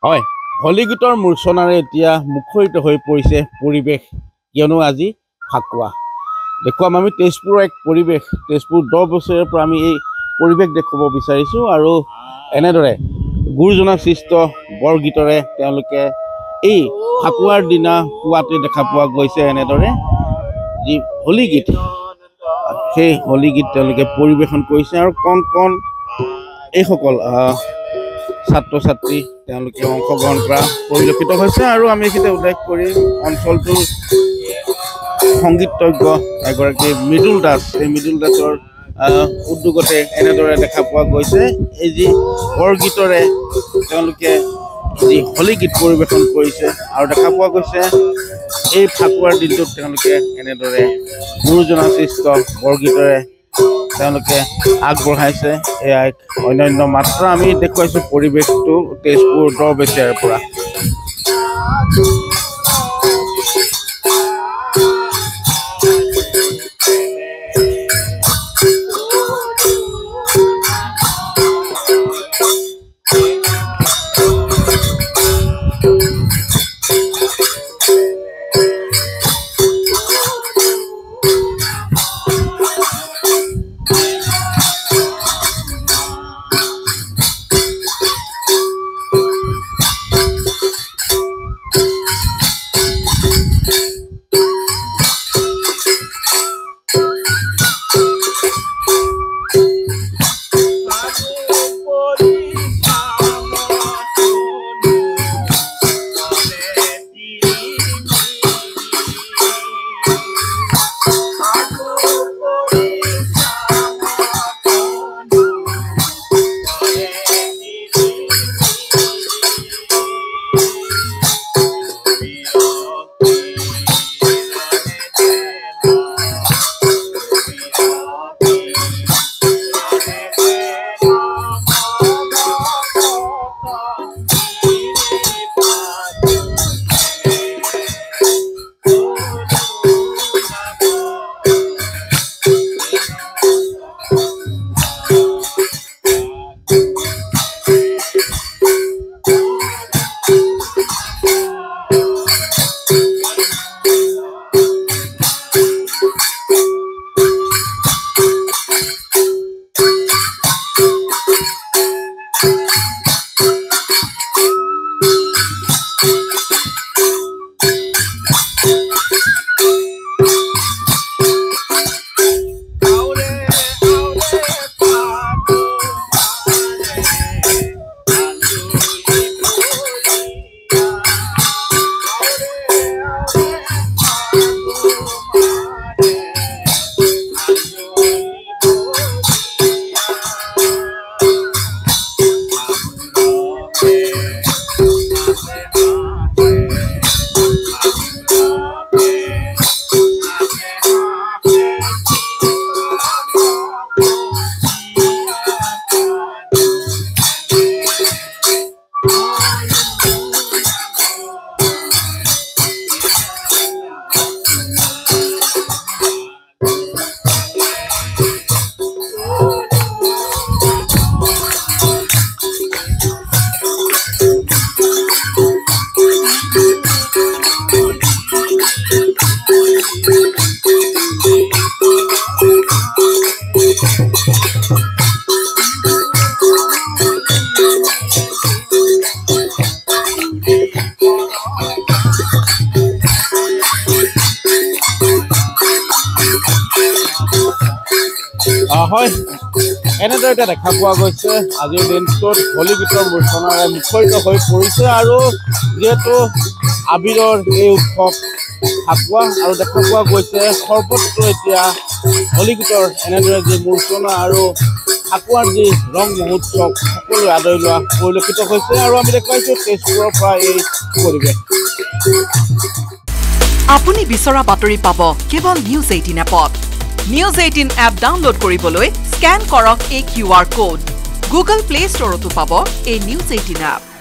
হয় হলি গীতৰ মূৰ্ছনাৰে এতিয়া মুখৰিত হৈ পৰিছে পৰিৱেশ কিয়নো আজি ফাকুৱা দেখুৱাম আমি তেজপুৰৰ এক পৰিৱেশ তেজপুৰ 10 বছৰৰ পৰা আমি এই পৰিৱেশ দেখুৱাব বিচাৰিছোঁ আৰু এনেদৰে গুৰুজনা সৃষ্ট বৰগীতৰে তেওঁলোকে এই ফাকুৱাৰ দিনা পুৱাতে দেখা পোৱা গৈছে এনেদৰে যি হলি গীত সেই হলি গীত তেওঁলোকে পৰিৱেশন কৰিছে আৰু কণ কণ এইসকল ছাত্ৰ ছাত্ৰী তেওঁলোকে অংশগ্ৰহণ কৰা পৰিলক্ষিত হৈছে আৰু আমি এইখিনিতে উল্লেখ কৰি অঞ্চলটোৰ সংগীতজ্ঞ এগৰাকী মৃদুল দাস এই মৃদুল দাসৰ উদ্যোগতে এনেদৰে দেখা পোৱা গৈছে এই যি বৰগীতৰে তেওঁলোকে যি হলি গীত পৰিৱেশন কৰিছে আৰু দেখা পোৱা গৈছে এই ফাকুৱাৰ দিনটোত তেওঁলোকে এনেদৰে গুৰুজনা সৃষ্ট বৰগীতৰে তেওঁলোকে আগবঢ়াইছে এয়া এক অন্যান্য মাত্ৰা আমি দেখুৱাইছোঁ পৰিৱেশটো তেজপুৰ 10 বেচিয়াৰ পৰা হয় এনেদৰে এতিয়া দেখা পোৱা গৈছে আজিৰ দিনটোত হলি গীতৰ মূৰ্ছনাৰে মুখৰিত হৈ পৰিছে আৰু যিহেতু আবিৰৰ এই উৎসৱ ফাকুৱা আৰু দেখা পোৱা গৈছে সৰ্বত্ৰ এতিয়া হলি গীতৰ এনেদৰে যি মূৰ্ছনা আৰু ফাকুৱাৰ যি ৰং মহোৎসৱ সকলোৱে আদৰি লোৱা পৰিলক্ষিত হৈছে আৰু আমি দেখুৱাইছোঁ তেজপুৰৰ পৰা এই পৰিৱেশ আপুনি বিচৰা বাতৰি পাব কেৱল নিউজ 18 এপত নিউজ 18 এপ ডাউনলোড কৰিবলৈ স্ক্যান কৰক এই QR কোড গুগল প্লে ষ্টৰতো পাব এই নিউজ 18 এপ